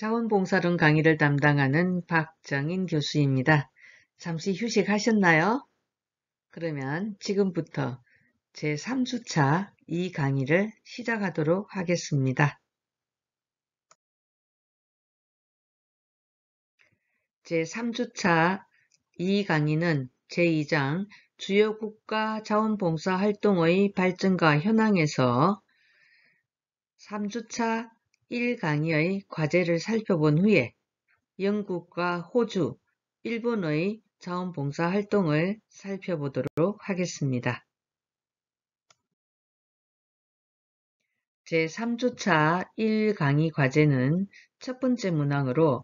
자원봉사론 강의를 담당하는 박정인 교수입니다. 잠시 휴식하셨나요? 그러면 지금부터 제3주차 이 강의를 시작하도록 하겠습니다. 제3주차 이 강의는 제2장 주요 국가 자원봉사 활동의 발전과 현황에서 3주차 1강의의 과제를 살펴본 후에 영국과 호주, 일본의 자원봉사 활동을 살펴보도록 하겠습니다. 제3주차 1강의 과제는 첫 번째 문항으로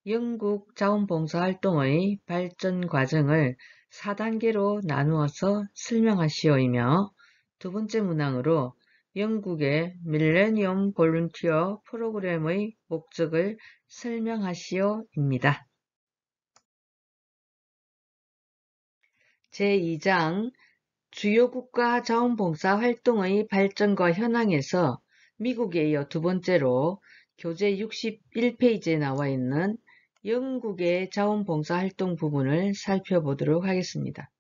영국 자원봉사 활동의 발전 과정을 4단계로 나누어서 설명하시오이며 두 번째 문항으로 영국의 밀레니엄 볼런티어 프로그램의 목적을 설명하시오입니다. 제2장 주요 국가 자원봉사 활동의 발전과 현황에서 미국에 이어 두 번째로 교재 61페이지에 나와 있는 영국의 자원봉사 활동 부분을 살펴보도록 하겠습니다.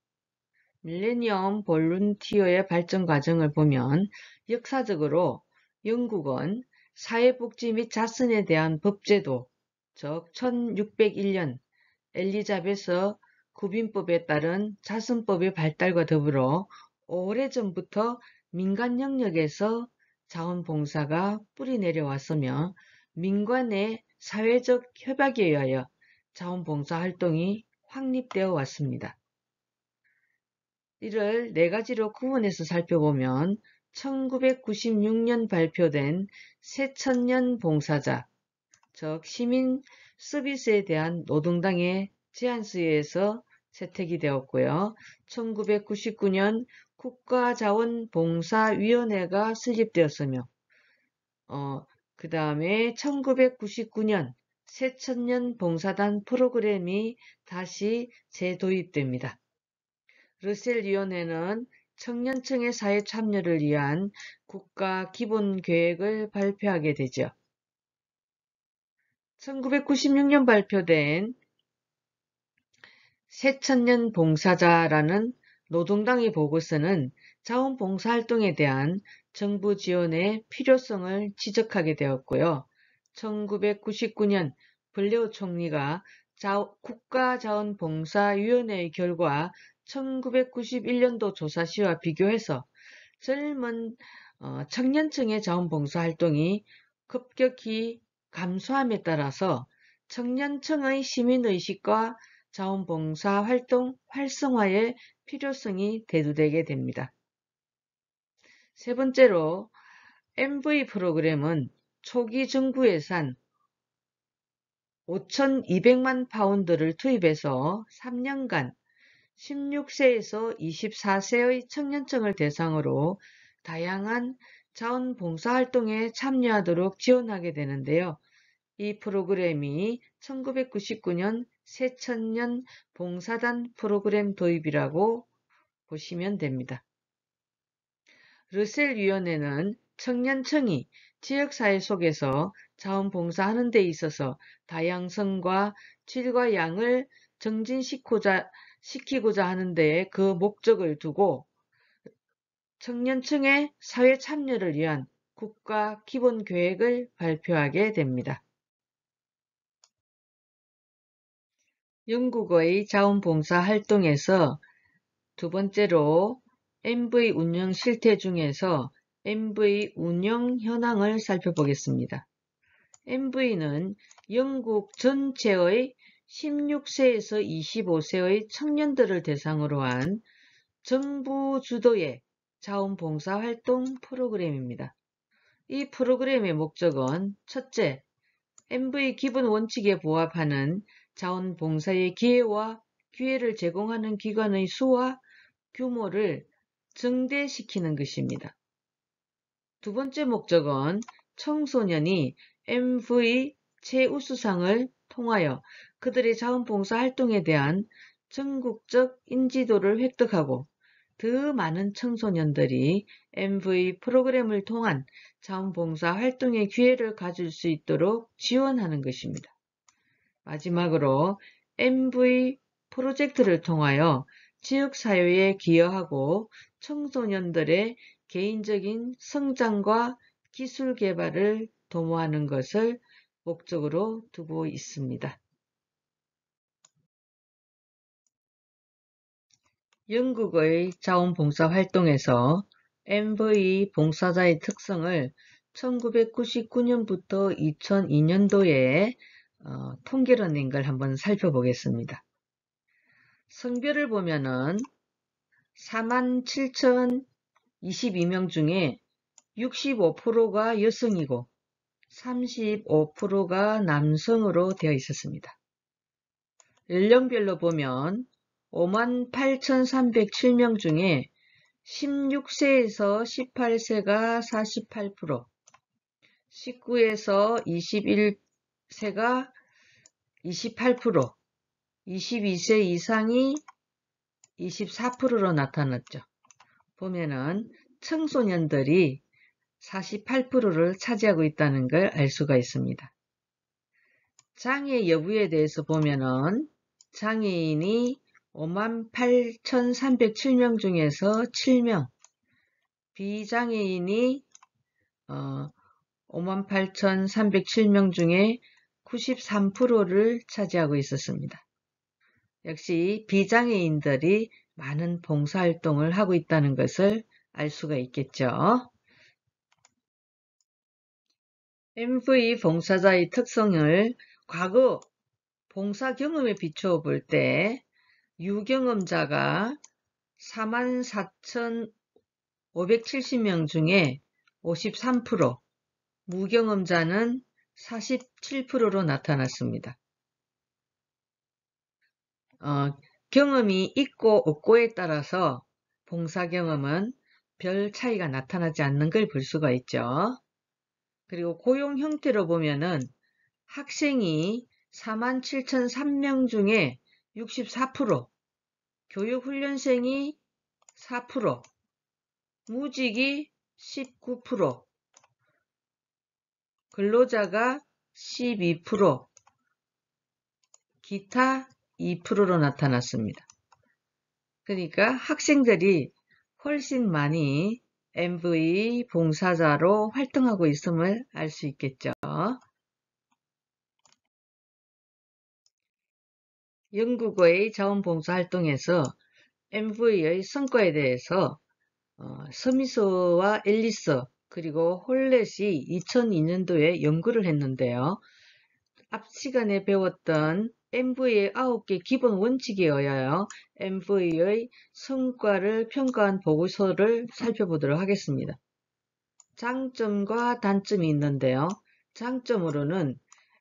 밀레니엄 볼런티어의 발전 과정을 보면 역사적으로 영국은 사회복지 및 자선에 대한 법제도, 즉 1601년 엘리자베스 구빈법에 따른 자선법의 발달과 더불어 오래전부터 민간 영역에서 자원봉사가 뿌리 내려왔으며 민간의 사회적 협약에 의하여 자원봉사 활동이 확립되어 왔습니다. 이를 네 가지로 구분해서 살펴보면 1996년 발표된 새천년 봉사자, 즉 시민 서비스에 대한 노동당의 제안서에서 채택이 되었고요. 1999년 국가자원봉사위원회가 설립되었으며 그 다음에 1999년 새천년 봉사단 프로그램이 다시 재도입됩니다. 러셀위원회는 청년층의 사회 참여를 위한 국가 기본계획을 발표하게 되죠. 1996년 발표된 새천년 봉사자라는 노동당의 보고서는 자원봉사활동에 대한 정부 지원의 필요성을 지적하게 되었고요. 1999년 블레어 총리가 국가자원봉사위원회의 결과 1991년도 조사 시와 비교해서 젊은 청년층의 자원봉사활동이 급격히 감소함에 따라서 청년층의 시민의식과 자원봉사활동 활성화의 필요성이 대두되게 됩니다. 세 번째로 MV 프로그램은 초기 정부 예산 5,200만 파운드를 투입해서 3년간 16세에서 24세의 청년층을 대상으로 다양한 자원봉사활동에 참여하도록 지원하게 되는데요. 이 프로그램이 1999년 새천년 봉사단 프로그램 도입이라고 보시면 됩니다. 러셀위원회는 청년층이 지역사회 속에서 자원봉사하는 데 있어서 다양성과 질과 양을 정진시키고자 하는 데에 그 목적을 두고 청년층의 사회 참여를 위한 국가 기본계획을 발표하게 됩니다. 영국의 자원봉사 활동에서 두 번째로 MV 운영 실태 중에서 MV 운영 현황을 살펴보겠습니다. MV는 영국 전체의 16세에서 25세의 청년들을 대상으로 한 정부 주도의 자원봉사활동 프로그램입니다. 이 프로그램의 목적은 첫째, MV 기본 원칙에 부합하는 자원봉사의 기회와 기회를 제공하는 기관의 수와 규모를 증대시키는 것입니다. 두 번째 목적은 청소년이 MV 최우수상을 통하여 그들의 자원봉사 활동에 대한 전국적 인지도를 획득하고 더 많은 청소년들이 MV 프로그램을 통한 자원봉사 활동의 기회를 가질 수 있도록 지원하는 것입니다. 마지막으로 MV 프로젝트를 통하여 지역사회에 기여하고 청소년들의 개인적인 성장과 기술 개발을 도모하는 것을 목적으로 두고 있습니다. 영국의 자원봉사 활동에서 MV 봉사자의 특성을 1999년부터 2002년도에 통계를 낸 걸 한번 살펴보겠습니다. 성별을 보면은 47,022명 중에 65%가 여성이고 35%가 남성으로 되어 있었습니다. 연령별로 보면 58,307명 중에 16세에서 18세가 48%, 19에서 21세가 28%, 22세 이상이 24%로 나타났죠. 보면은 청소년들이 48%를 차지하고 있다는 걸 알 수가 있습니다. 장애 여부에 대해서 보면은 장애인이 58,307명 중에서 7명, 비장애인이 58,307명 중에 93%를 차지하고 있었습니다. 역시 비장애인들이 많은 봉사활동을 하고 있다는 것을 알 수가 있겠죠. MV 봉사자의 특성을 과거 봉사 경험에 비추어 볼 때 유경험자가 44,570명 중에 53%, 무경험자는 47%로 나타났습니다. 경험이 있고 없고에 따라서 봉사 경험은 별 차이가 나타나지 않는 걸 볼 수가 있죠. 그리고 고용 형태로 보면은 학생이 47,003명 중에 64%, 교육훈련생이 4%, 무직이 19%, 근로자가 12%, 기타 2%로 나타났습니다. 그러니까 학생들이 훨씬 많이 MV 봉사자로 활동하고 있음을 알 수 있겠죠. 영국의 자원봉사 활동에서 MV의 성과에 대해서 스미스와 앨리스 그리고 홀렛이 2002년도에 연구를 했는데요. 앞 시간에 배웠던 MV의 9개 기본 원칙에 의하여 MV의 성과를 평가한 보고서를 살펴보도록 하겠습니다. 장점과 단점이 있는데요. 장점으로는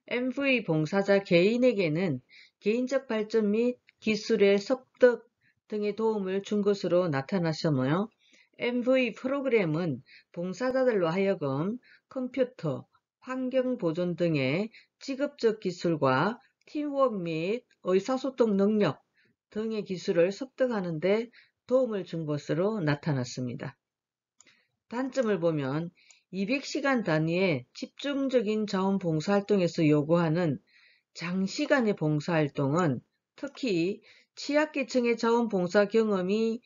MV 봉사자 개인에게는 개인적 발전 및 기술의 습득 등의 도움을 준 것으로 나타났으며 MV 프로그램은 봉사자들로 하여금 컴퓨터, 환경 보존 등의 직업적 기술과 팀워크 및 의사소통 능력 등의 기술을 습득하는 데 도움을 준 것으로 나타났습니다. 단점을 보면 200시간 단위의 집중적인 자원봉사활동에서 요구하는 장시간의 봉사활동은 특히 취약계층의 자원봉사 경험이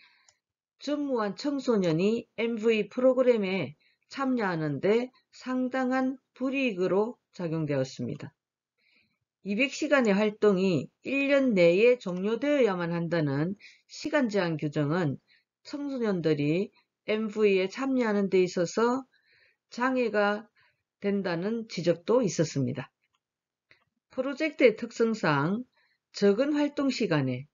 전무한 청소년이 MV 프로그램에 참여하는데 상당한 불이익으로 작용되었습니다. 200시간의 활동이 1년 내에 종료되어야만 한다는 시간 제한 규정은 청소년들이 MV에 참여하는 데 있어서 장애가 된다는 지적도 있었습니다. 프로젝트의 특성상 적은 활동 시간에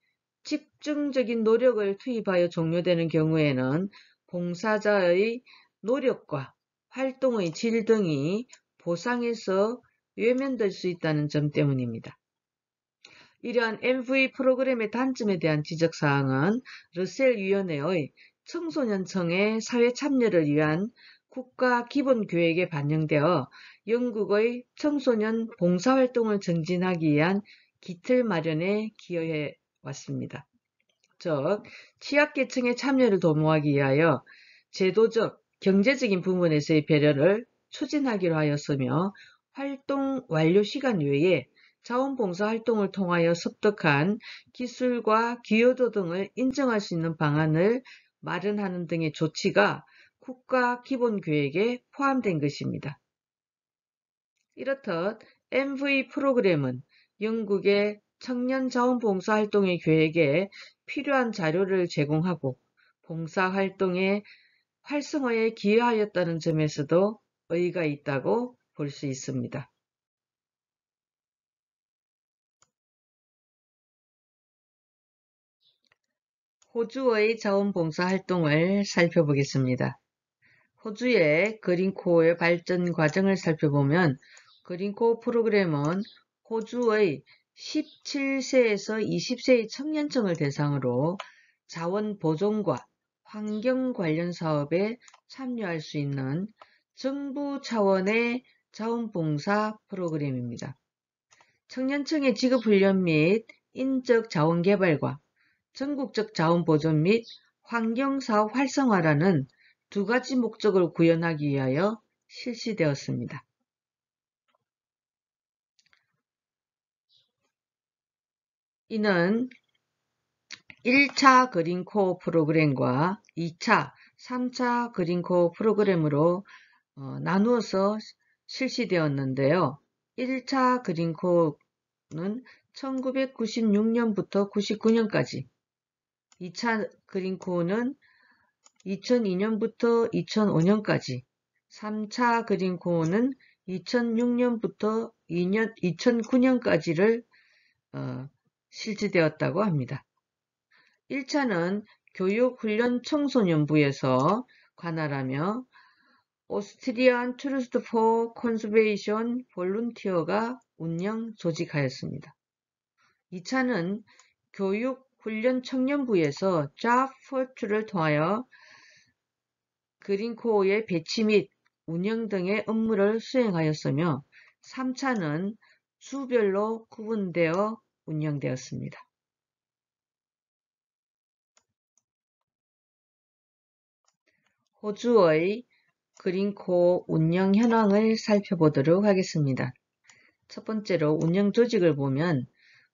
집중적인 노력을 투입하여 종료되는 경우에는 봉사자의 노력과 활동의 질 등이 보상에서 외면될 수 있다는 점 때문입니다. 이러한 MV 프로그램의 단점에 대한 지적사항은 러셀위원회의 청소년청의 사회 참여를 위한 국가 기본계획에 반영되어 영국의 청소년 봉사활동을 증진하기 위한 기틀 마련에 기여해 왔습니다. 즉 취약계층의 참여를 도모하기 위하여 제도적, 경제적인 부분에서의 배려를 추진하기로 하였으며 활동 완료 시간 외에 자원봉사 활동을 통하여 습득한 기술과 기여도 등을 인정할 수 있는 방안을 마련하는 등의 조치가 국가 기본계획에 포함된 것입니다. 이렇듯 MV 프로그램은 영국의 청년 자원봉사 활동의 계획에 필요한 자료를 제공하고 봉사활동의 활성화에 기여하였다는 점에서도 의의가 있다고 볼 수 있습니다. 호주의 자원봉사 활동을 살펴보겠습니다. 호주의 그린코어의 발전 과정을 살펴보면 그린코어 프로그램은 호주의 17세에서 20세의 청년층을 대상으로 자원 보존과 환경 관련 사업에 참여할 수 있는 정부 차원의 자원봉사 프로그램입니다. 청년층의 직업훈련 및 인적 자원개발과 전국적 자원보존 및 환경사업 활성화라는 두 가지 목적을 구현하기 위하여 실시되었습니다. 이는 1차 그린코어 프로그램과 2차, 3차 그린코어 프로그램으로 나누어서 실시되었는데요. 1차 그린코어는 1996년부터 99년까지, 2차 그린코어는 2002년부터 2005년까지, 3차 그린코어는 2006년부터 2009년까지를 실시되었다고 합니다. 1차는 교육훈련 청소년부에서 관할하며 오스트리안 트러스트 포 컨저베이션 볼런티어가 운영 조직하였습니다. 2차는 교육훈련 청년부에서 잡 포트를 통하여 그린코어의 배치 및 운영 등의 업무를 수행하였으며 3차는 주별로 구분되어 운영되었습니다. 호주의 그린코어 운영 현황을 살펴보도록 하겠습니다. 첫 번째로 운영 조직을 보면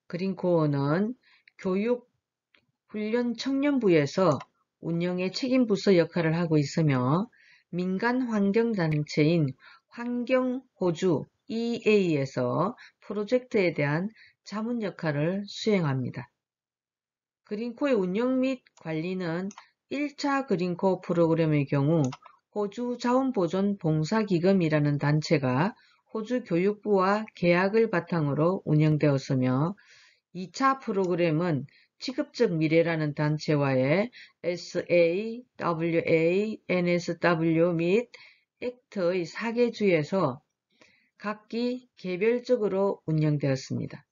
그린코어는 교육훈련 청년부에서 운영의 책임부서 역할을 하고 있으며 민간 환경단체인 환경호주 EA에서 프로젝트에 대한 자문 역할을 수행합니다. 그린코어의 운영 및 관리는 1차 그린코어 프로그램의 경우 호주 자원보존 봉사기금이라는 단체가 호주 교육부와 계약을 바탕으로 운영되었으며 2차 프로그램은 취급적 미래라는 단체와의 SAWA, NSW 및 액트의 4개 주에서 각기 개별적으로 운영되었습니다.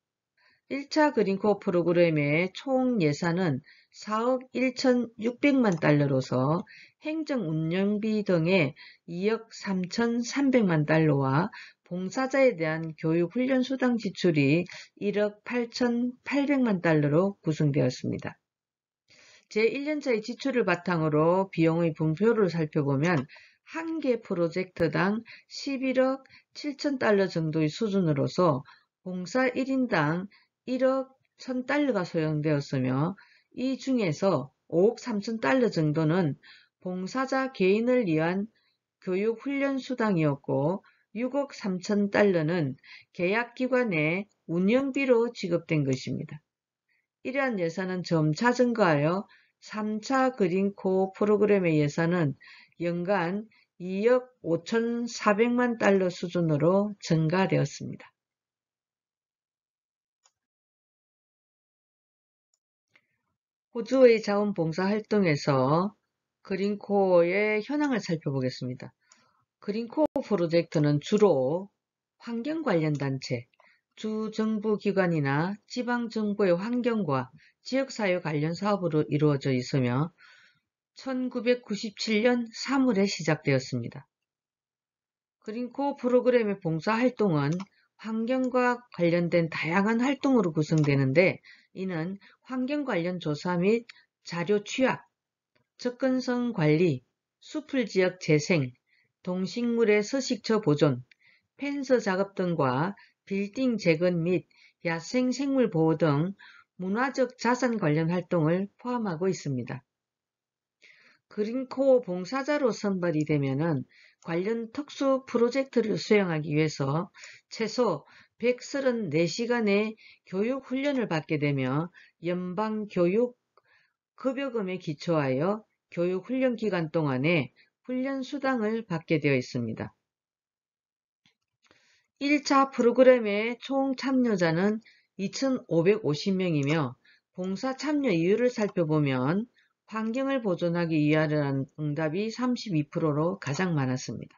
1차 그린코어 프로그램의 총 예산은 4억 1,600만 달러로서 행정 운영비 등의 2억 3,300만 달러와 봉사자에 대한 교육 훈련 수당 지출이 1억 8,800만 달러로 구성되었습니다. 제1년차의 지출을 바탕으로 비용의 분표를 살펴보면 한 개 프로젝트당 11억 7천 달러 정도의 수준으로서 봉사 1인당 1억 1,000달러가 소요되었으며 이 중에서 5억 3천 달러 정도는 봉사자 개인을 위한 교육 훈련 수당이었고 6억 3천 달러는 계약기관의 운영비로 지급된 것입니다. 이러한 예산은 점차 증가하여 3차 그린코어 프로그램의 예산은 연간 2억 5,400만 달러 수준으로 증가되었습니다. 호주의 자원봉사 활동에서 그린코어의 현황을 살펴보겠습니다. 그린코어 프로젝트는 주로 환경 관련 단체, 주정부기관이나 지방정부의 환경과 지역사회 관련 사업으로 이루어져 있으며 1997년 3월에 시작되었습니다. 그린코어 프로그램의 봉사활동은 환경과 관련된 다양한 활동으로 구성되는데 이는 환경 관련 조사 및 자료 취합, 접근성 관리, 수풀지역 재생, 동식물의 서식처 보존, 펜서 작업 등과 빌딩 재건 및 야생 생물 보호 등 문화적 자산 관련 활동을 포함하고 있습니다. 그린코어 봉사자로 선발이 되면은 관련 특수 프로젝트를 수행하기 위해서 최소 134시간의 교육 훈련을 받게 되며 연방 교육 급여금에 기초하여 교육 훈련 기간 동안에 훈련 수당을 받게 되어 있습니다. 1차 프로그램의 총 참여자는 2,550명이며 봉사 참여 이유를 살펴보면 환경을 보존하기 위하여라는 응답이 32%로 가장 많았습니다.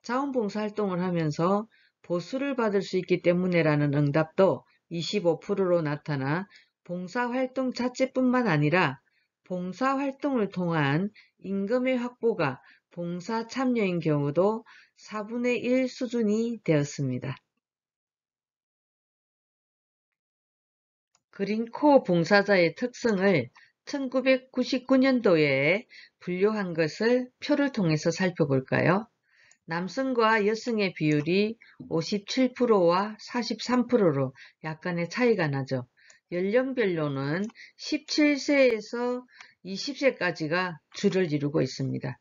자원봉사 활동을 하면서 보수를 받을 수 있기 때문에라는 응답도 25%로 나타나 봉사활동 자체뿐만 아니라 봉사활동을 통한 임금의 확보가 봉사 참여인 경우도 4분의 1 수준이 되었습니다. 그린코어 봉사자의 특성을 1999년도에 분류한 것을 표를 통해서 살펴볼까요? 남성과 여성의 비율이 57%와 43%로 약간의 차이가 나죠. 연령별로는 17세에서 20세까지가 주를 이루고 있습니다.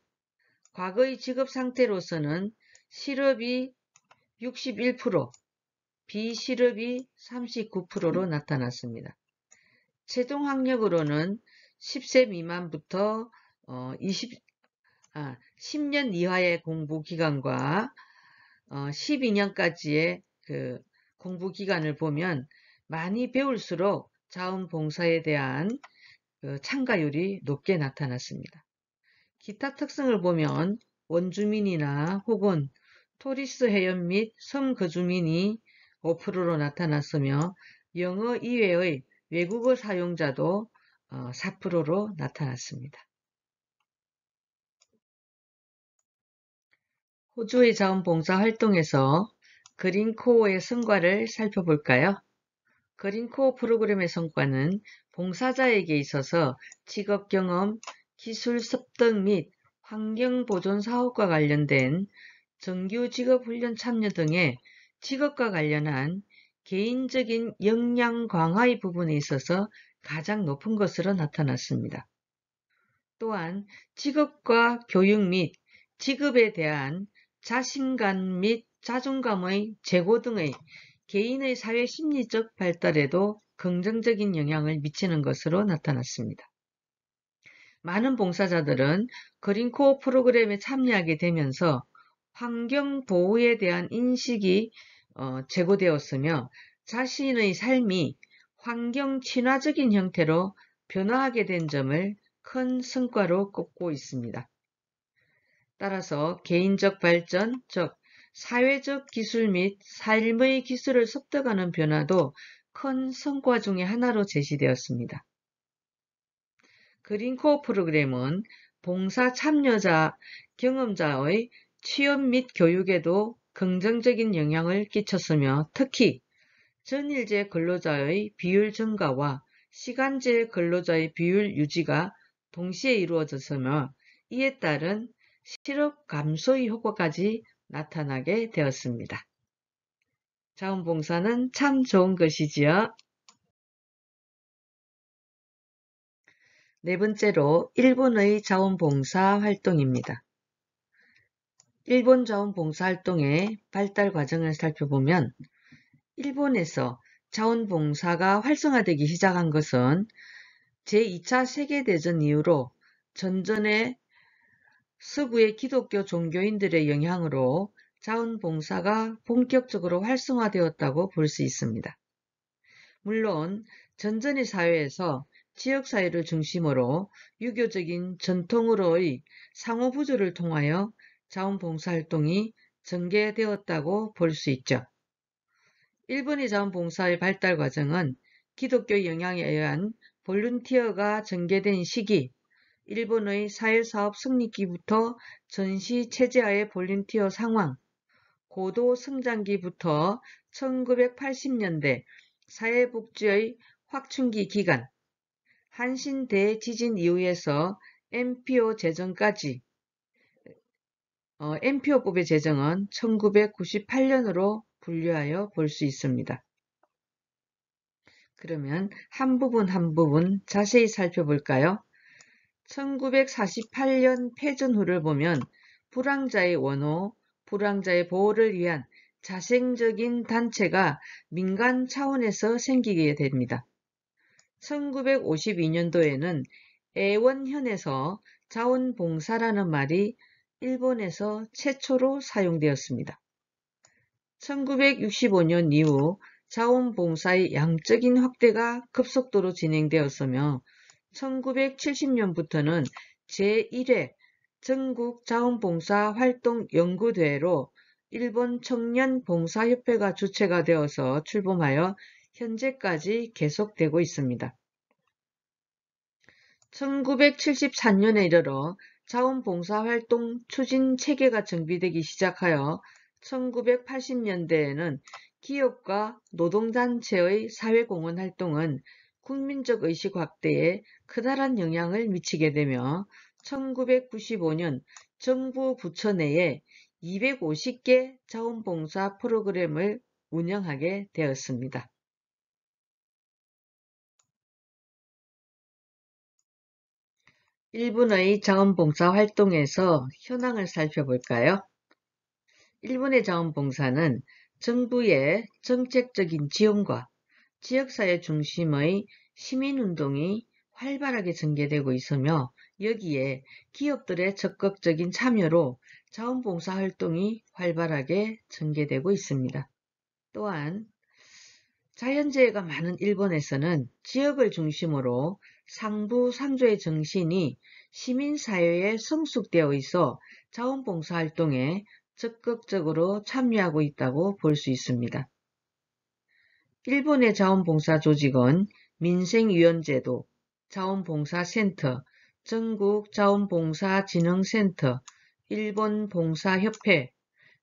과거의 직업 상태로서는 실업이 61%, 비실업이 39%로 나타났습니다. 최종 학력으로는 10세 미만부터 10년 이하의 공부기간과 12년까지의 그 공부기간을 보면 많이 배울수록 자원봉사에 대한 참가율이 높게 나타났습니다. 기타 특성을 보면 원주민이나 혹은 토리스 회원 및 섬 거주민이 5%로 나타났으며 영어 이외의 외국어 사용자도 4%로 나타났습니다. 호주의 자원봉사 활동에서 그린코어의 성과를 살펴볼까요? 그린코어 프로그램의 성과는 봉사자에게 있어서 직업경험, 기술 습득 및 환경보존 사업과 관련된 정규 직업훈련 참여 등의 직업과 관련한 개인적인 역량 강화의 부분에 있어서 가장 높은 것으로 나타났습니다. 또한 직업과 교육 및 직업에 대한 자신감 및 자존감의 제고 등의 개인의 사회 심리적 발달에도 긍정적인 영향을 미치는 것으로 나타났습니다. 많은 봉사자들은 그린코어 프로그램에 참여하게 되면서 환경보호에 대한 인식이 제고되었으며 자신의 삶이 환경 친화적인 형태로 변화하게 된 점을 큰 성과로 꼽고 있습니다. 따라서 개인적 발전, 즉 사회적 기술 및 삶의 기술을 습득하는 변화도 큰 성과 중의 하나로 제시되었습니다. 그린코어 프로그램은 봉사 참여자, 경험자의 취업 및 교육에도 긍정적인 영향을 끼쳤으며 특히 전일제 근로자의 비율 증가와 시간제 근로자의 비율 유지가 동시에 이루어졌으며 이에 따른 실업 감소의 효과까지 나타나게 되었습니다. 자원봉사는 참 좋은 것이지요. 네 번째로 일본의 자원봉사 활동입니다. 일본 자원봉사 활동의 발달 과정을 살펴보면 일본에서 자원봉사가 활성화되기 시작한 것은 제2차 세계대전 이후로 전전의 서구의 기독교 종교인들의 영향으로 자원봉사가 본격적으로 활성화되었다고 볼 수 있습니다. 물론 전전의 사회에서 지역사회를 중심으로 유교적인 전통으로의 상호부조를 통하여 자원봉사활동이 전개되었다고 볼 수 있죠. 일본의 자원봉사의 발달 과정은 기독교 영향에 의한 볼룬티어가 전개된 시기, 일본의 사회사업 성립기부터 전시체제하의 볼룬티어 상황, 고도 성장기부터 1980년대 사회복지의 확충기 기간, 한신 대지진 이후에서 MPO 제정까지 MPO법의 제정은 1998년으로 분류하여 볼 수 있습니다. 그러면 한 부분 한 부분 자세히 살펴볼까요? 1948년 패전 후를 보면 불황자의 원호, 불황자의 보호를 위한 자생적인 단체가 민간 차원에서 생기게 됩니다. 1952년도에는 애원현에서 자원봉사라는 말이 일본에서 최초로 사용되었습니다. 1965년 이후 자원봉사의 양적인 확대가 급속도로 진행되었으며 1970년부터는 제1회 전국 자원봉사 활동 연구대회로 일본 청년봉사협회가 주체가 되어서 출범하여 현재까지 계속되고 있습니다. 1974년에 이르러 자원봉사활동 추진 체계가 정비되기 시작하여 1980년대에는 기업과 노동단체의 사회공헌 활동은 국민적 의식 확대에 커다란 영향을 미치게 되며 1995년 정부 부처 내에 250개 자원봉사 프로그램을 운영하게 되었습니다. 일본의 자원봉사 활동에서 현황을 살펴볼까요? 일본의 자원봉사는 정부의 정책적인 지원과 지역사회 중심의 시민운동이 활발하게 전개되고 있으며 여기에 기업들의 적극적인 참여로 자원봉사 활동이 활발하게 전개되고 있습니다. 또한 자연재해가 많은 일본에서는 지역을 중심으로 상부상조의 정신이 시민사회에 성숙되어 있어 자원봉사활동에 적극적으로 참여하고 있다고 볼 수 있습니다. 일본의 자원봉사 조직은 민생위원제도, 자원봉사센터, 전국자원봉사진흥센터, 일본봉사협회,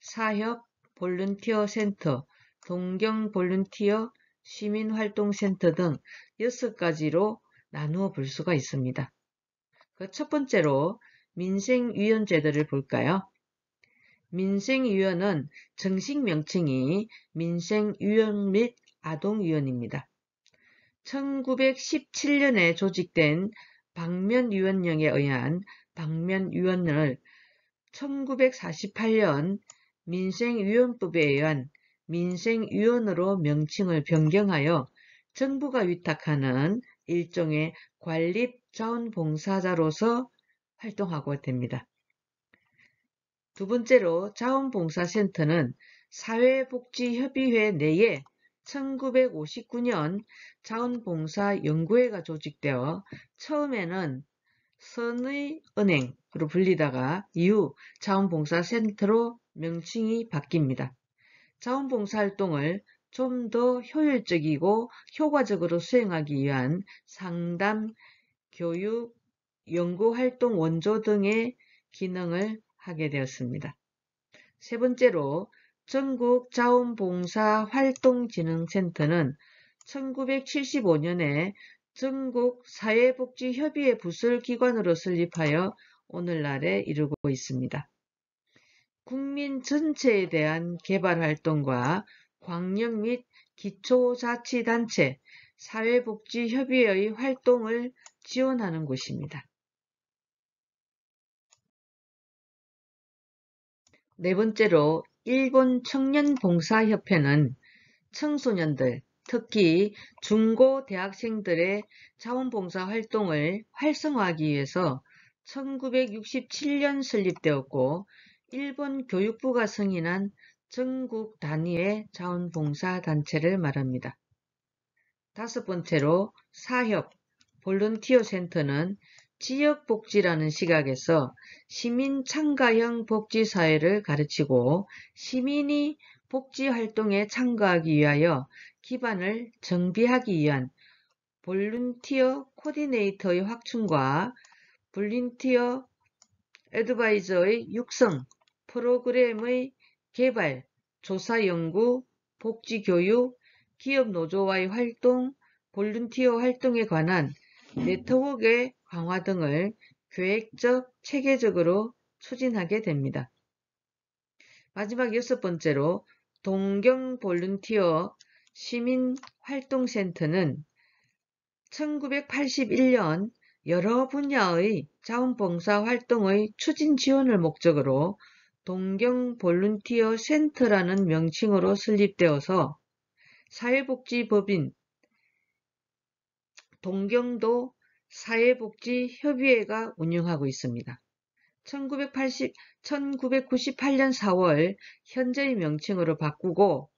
사협 볼런티어센터, 동경볼런티어 시민활동센터 등 6가지로 나누어 볼 수가 있습니다. 첫 번째로 민생위원제도를 볼까요? 민생위원은 정식 명칭이 민생위원 및 아동위원입니다. 1917년에 조직된 방면위원령에 의한 방면위원을 1948년 민생위원법에 의한 민생위원으로 명칭을 변경하여 정부가 위탁하는 일종의 관립자원봉사자로서 활동하고 됩니다. 두 번째로 자원봉사센터는 사회복지협의회 내에 1959년 자원봉사연구회가 조직되어 처음에는 선의은행으로 불리다가 이후 자원봉사센터로 명칭이 바뀝니다. 자원봉사활동을 좀 더 효율적이고 효과적으로 수행하기 위한 상담, 교육, 연구활동 원조 등의 기능을 하게 되었습니다. 세 번째로 전국자원봉사활동진흥센터는 1975년에 전국사회복지협의회 부설기관으로 설립하여 오늘날에 이르고 있습니다. 국민 전체에 대한 개발활동과 광역 및 기초자치단체, 사회복지협의회의 활동을 지원하는 곳입니다. 네 번째로 일본 청년봉사협회는 청소년들, 특히 중고대학생들의 자원봉사 활동을 활성화하기 위해서 1967년 설립되었고 일본 교육부가 승인한 전국 단위의 자원봉사 단체를 말합니다. 다섯 번째로 사협, 볼런티어 센터는 지역복지라는 시각에서 시민 참가형 복지사회를 가르치고 시민이 복지활동에 참가하기 위하여 기반을 정비하기 위한 볼런티어 코디네이터의 확충과 볼런티어 애드바이저의 육성, 프로그램의 개발, 조사 연구, 복지교육, 기업 노조와의 활동, 볼런티어 활동에 관한 네트워크의 강화 등을 계획적, 체계적으로 추진하게 됩니다. 마지막 6번째로 동경 볼런티어 시민활동센터는 1981년 여러 분야의 자원봉사 활동의 추진 지원을 목적으로 동경 볼런티어 센터라는 명칭으로 설립되어서 사회복지법인 동경도 사회복지협의회가 운영하고 있습니다. 1998년 4월 현재의 명칭으로 바꾸고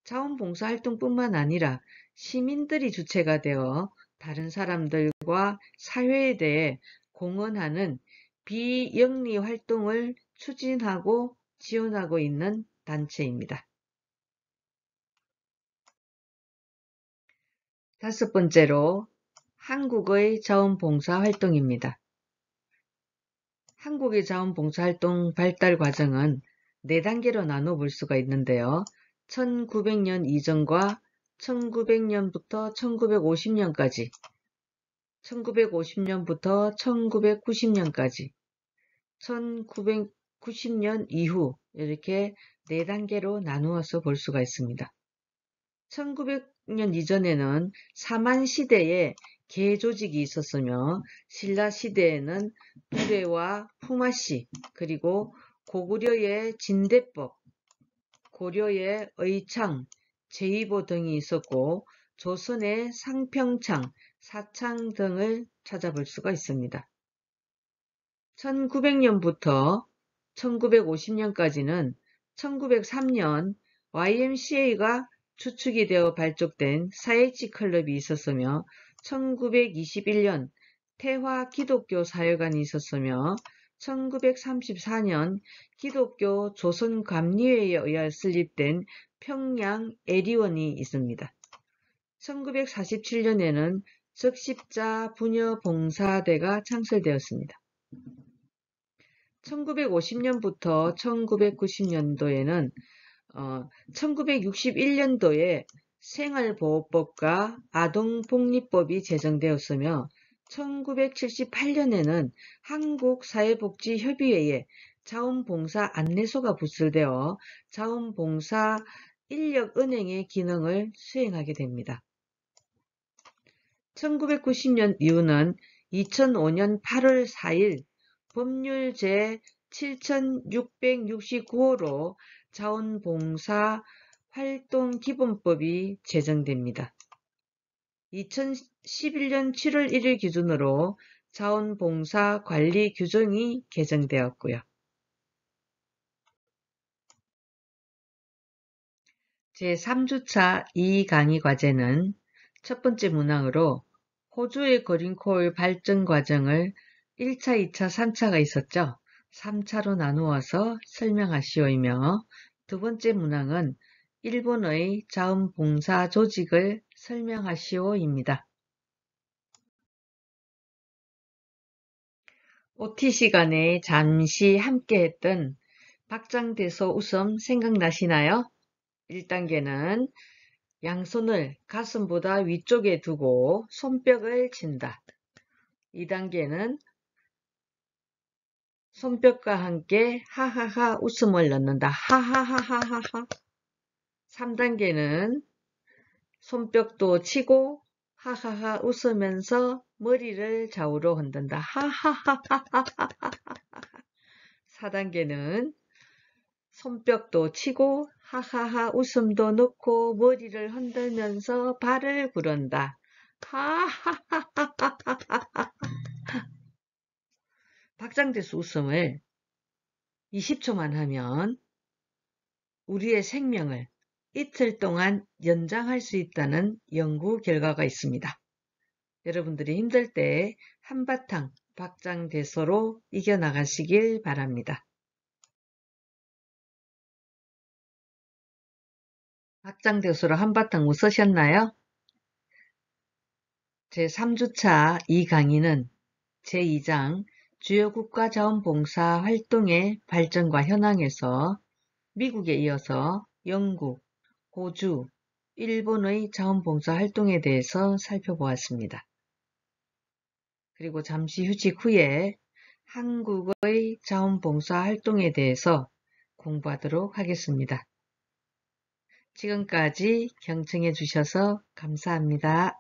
자원봉사활동뿐만 아니라 시민들이 주체가 되어 다른 사람들과 사회에 대해 공헌하는 비영리 활동을 추진하고 지원하고 있는 단체입니다. 5번째로 한국의 자원봉사활동입니다. 한국의 자원봉사활동 발달 과정은 4단계로 나눠볼 수가 있는데요. 1900년 이전과 1900년부터 1950년까지, 1950년부터 1990년까지, 1990년 이후 이렇게 4단계로 나누어서 볼 수가 있습니다. 1900년 이전에는 사만시대에 계조직이 있었으며 신라시대에는 두레와 품앗이, 그리고 고구려의 진대법, 고려의 의창, 제이보 등이 있었고 조선의 상평창, 사창 등을 찾아볼 수가 있습니다. 1900년부터 1950년까지는 1903년 YMCA가 주축이 되어 발족된 사회치 클럽이 있었으며 1921년 태화 기독교 사회관이 있었으며 1934년 기독교 조선감리회에 의하여 설립된 평양 애리원이 있습니다. 1947년에는 적십자 부녀봉사대가 창설되었습니다. 1950년부터 1990년도에는 1961년도에 생활보호법과 아동복리법이 제정되었으며 1978년에는 한국사회복지협의회에 자원봉사 안내소가 부설되어 자원봉사 인력은행의 기능을 수행하게 됩니다. 1990년 이후는 2005년 8월 4일 법률 제7669호로 자원봉사 활동기본법이 제정됩니다. 2011년 7월 1일 기준으로 자원봉사 관리 규정이 개정되었고요. 제3주차 2강의 과제는 첫 번째 문항으로 호주의 그린코일 발전 과정을 1차, 2차, 3차가 있었죠. 3차로 나누어서 설명하시오이며 두 번째 문항은 일본의 자원봉사 조직을 설명하시오입니다. OT 시간에 잠시 함께했던 박장대소 웃음 생각나시나요? 1단계는 양손을 가슴보다 위쪽에 두고 손뼉을 친다. 2단계는 손뼉과 함께 하하하 웃음을 넣는다. 하하하하하하. 3단계는 손뼉도 치고 하하하 웃으면서 머리를 좌우로 흔든다. 하하하하하하. 4단계는 손뼉도 치고 하하하 웃음도 넣고 머리를 흔들면서 발을 구른다. 하하하하하하. 박장대소 웃음을 20초만 하면 우리의 생명을 이틀 동안 연장할 수 있다는 연구 결과가 있습니다. 여러분들이 힘들 때 한바탕 박장대소로 이겨나가시길 바랍니다. 박장대소로 한바탕 웃으셨나요? 제3주차 이 강의는 제2장 주요 국가자원봉사 활동의 발전과 현황에서 미국에 이어서 영국, 호주, 일본의 자원봉사 활동에 대해서 살펴보았습니다. 그리고 잠시 휴직 후에 한국의 자원봉사 활동에 대해서 공부하도록 하겠습니다. 지금까지 경청해 주셔서 감사합니다.